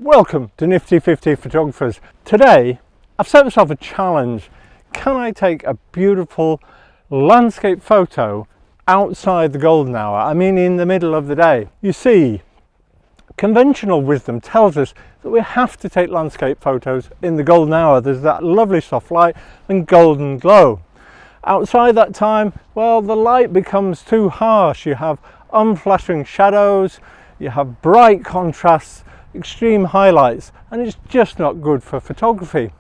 Welcome to Nifty 50 Photographers. Today I've set myself a challenge. Can I take a beautiful landscape photo outside the golden hour? I mean in the middle of the day. You see, conventional wisdom tells us that we have to take landscape photos in the golden hour. There's that lovely soft light and golden glow. Outside that time, well, the light becomes too harsh. You have unflattering shadows, you have bright contrasts, extreme highlights, and it's just not good for photography.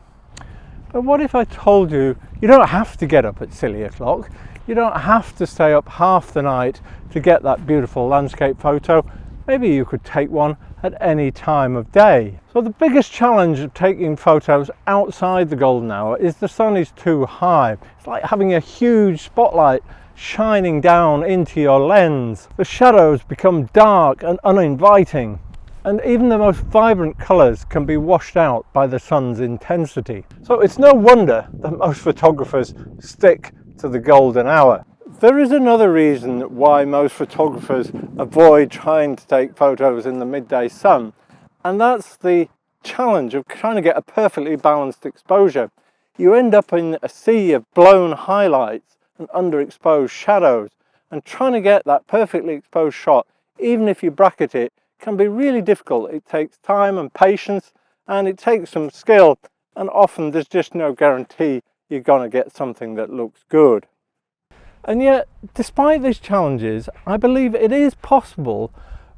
But what if I told you, you don't have to get up at silly o'clock, you don't have to stay up half the night to get that beautiful landscape photo. Maybe you could take one at any time of day. So the biggest challenge of taking photos outside the golden hour is the sun is too high. It's like having a huge spotlight shining down into your lens. The shadows become dark and uninviting, and even the most vibrant colours can be washed out by the sun's intensity. So it's no wonder that most photographers stick to the golden hour. There is another reason why most photographers avoid trying to take photos in the midday sun, and that's the challenge of trying to get a perfectly balanced exposure. You end up in a sea of blown highlights and underexposed shadows, and trying to get that perfectly exposed shot, even if you bracket it, can be really difficult. It takes time and patience, and it takes some skill, and often there's just no guarantee you're going to get something that looks good. And yet, despite these challenges, I believe it is possible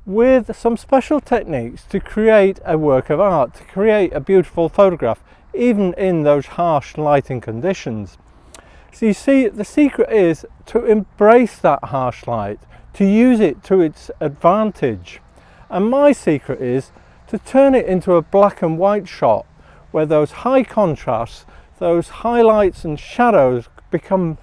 with some special techniques to create a work of art, to create a beautiful photograph, even in those harsh lighting conditions. So you see, the secret is to embrace that harsh light, to use it to its advantage. And my secret is to turn it into a black and white shot where those high contrasts, those highlights and shadows become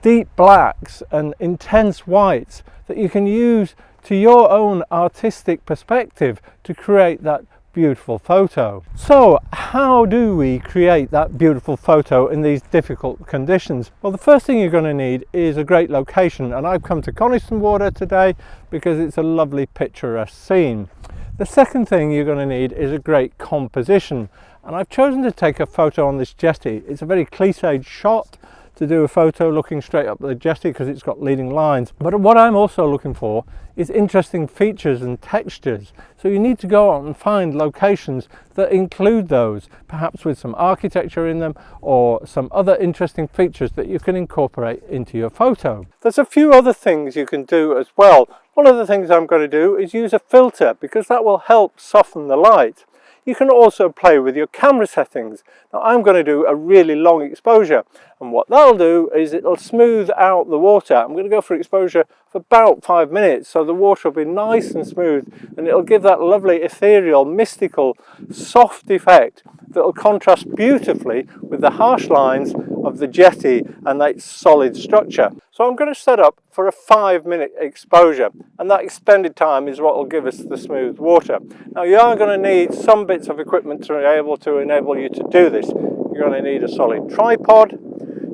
deep blacks and intense whites that you can use to your own artistic perspective to create that beautiful photo. So how do we create that beautiful photo in these difficult conditions? Well, the first thing you're going to need is a great location, and I've come to Coniston Water today because it's a lovely picturesque scene. The second thing you're going to need is a great composition, and I've chosen to take a photo on this jetty. It's a very cliched shot to do a photo looking straight up the jetty because it's got leading lines. But what I'm also looking for is interesting features and textures. So you need to go out and find locations that include those, perhaps with some architecture in them or some other interesting features that you can incorporate into your photo. There's a few other things you can do as well. One of the things I'm going to do is use a filter because that will help soften the light. You can also play with your camera settings. Now I'm going to do a really long exposure, and what that'll do is it'll smooth out the water. I'm going to go for exposure for about 5 minutes, so the water will be nice and smooth, and it'll give that lovely ethereal, mystical, soft effect that will contrast beautifully with the harsh lines of the jetty and that solid structure. So I'm going to set up for a 5-minute exposure, and that extended time is what will give us the smooth water. Now you are going to need some bits of equipment to be able to enable you to do this. You're going to need a solid tripod,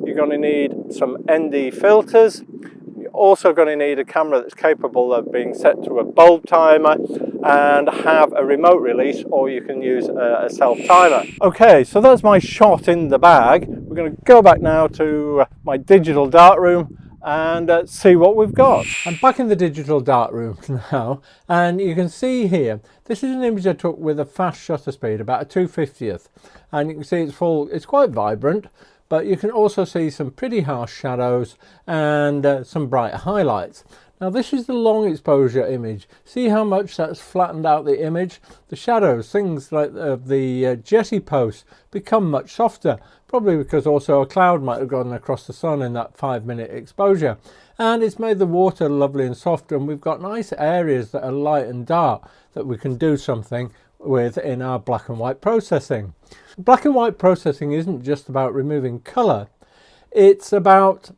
you're going to need some ND filters, you're also going to need a camera that's capable of being set to a bulb timer and have a remote release, or you can use a self timer. Okay, so that's my shot in the bag. We're going to go back now to my digital darkroom and see what we've got. I'm back in the digital darkroom now, and you can see here, this is an image I took with a fast shutter speed, about a 2/50th, and you can see it's quite vibrant, but you can also see some pretty harsh shadows and some bright highlights. Now this is the long exposure image. See how much that's flattened out the image? The shadows, things like the jetty posts, become much softer, probably because also a cloud might have gone across the sun in that 5-minute exposure. And it's made the water lovely and soft, and we've got nice areas that are light and dark that we can do something with in our black and white processing. Black and white processing isn't just about removing colour, it's about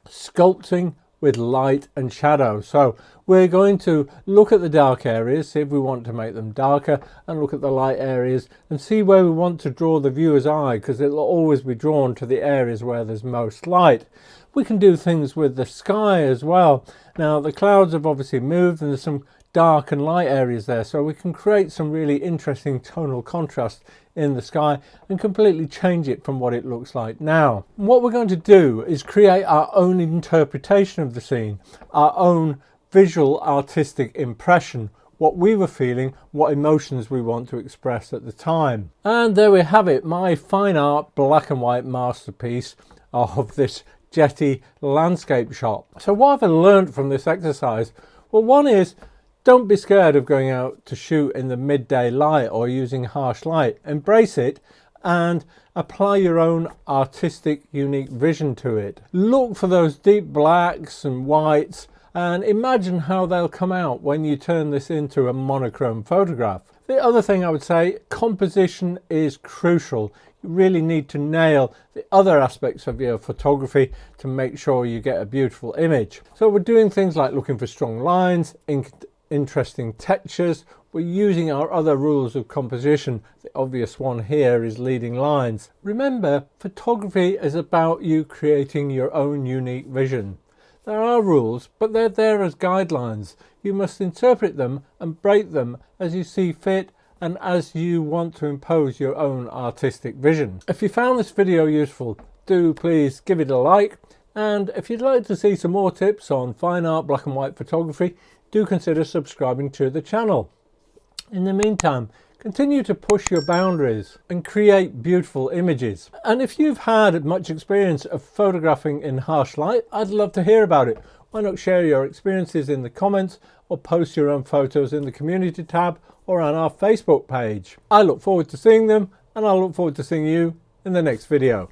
sculpting with light and shadow. So we're going to look at the dark areas, see if we want to make them darker, and look at the light areas and see where we want to draw the viewer's eye, because it'll always be drawn to the areas where there's most light. We can do things with the sky as well. Now the clouds have obviously moved and there's some dark and light areas there, so we can create some really interesting tonal contrast in the sky and completely change it from what it looks like now. And what we're going to do is create our own interpretation of the scene, our own visual artistic impression, what we were feeling, what emotions we want to express at the time. And there we have it, my fine art black and white masterpiece of this jetty landscape shot. So what have I learned from this exercise? Well, one is, don't be scared of going out to shoot in the midday light or using harsh light. Embrace it and apply your own artistic, unique vision to it. Look for those deep blacks and whites and imagine how they'll come out when you turn this into a monochrome photograph. The other thing I would say, composition is crucial. You really need to nail the other aspects of your photography to make sure you get a beautiful image. So we're doing things like looking for strong lines, interesting textures. We're using our other rules of composition. The obvious one here is leading lines. Remember, photography is about you creating your own unique vision. There are rules, but they're there as guidelines. You must interpret them and break them as you see fit and as you want to impose your own artistic vision. If you found this video useful, do please give it a like, and if you'd like to see some more tips on fine art black and white photography, do consider subscribing to the channel. In the meantime, continue to push your boundaries and create beautiful images. And if you've had much experience of photographing in harsh light, I'd love to hear about it. Why not share your experiences in the comments or post your own photos in the community tab or on our Facebook page. I look forward to seeing them, and I look forward to seeing you in the next video.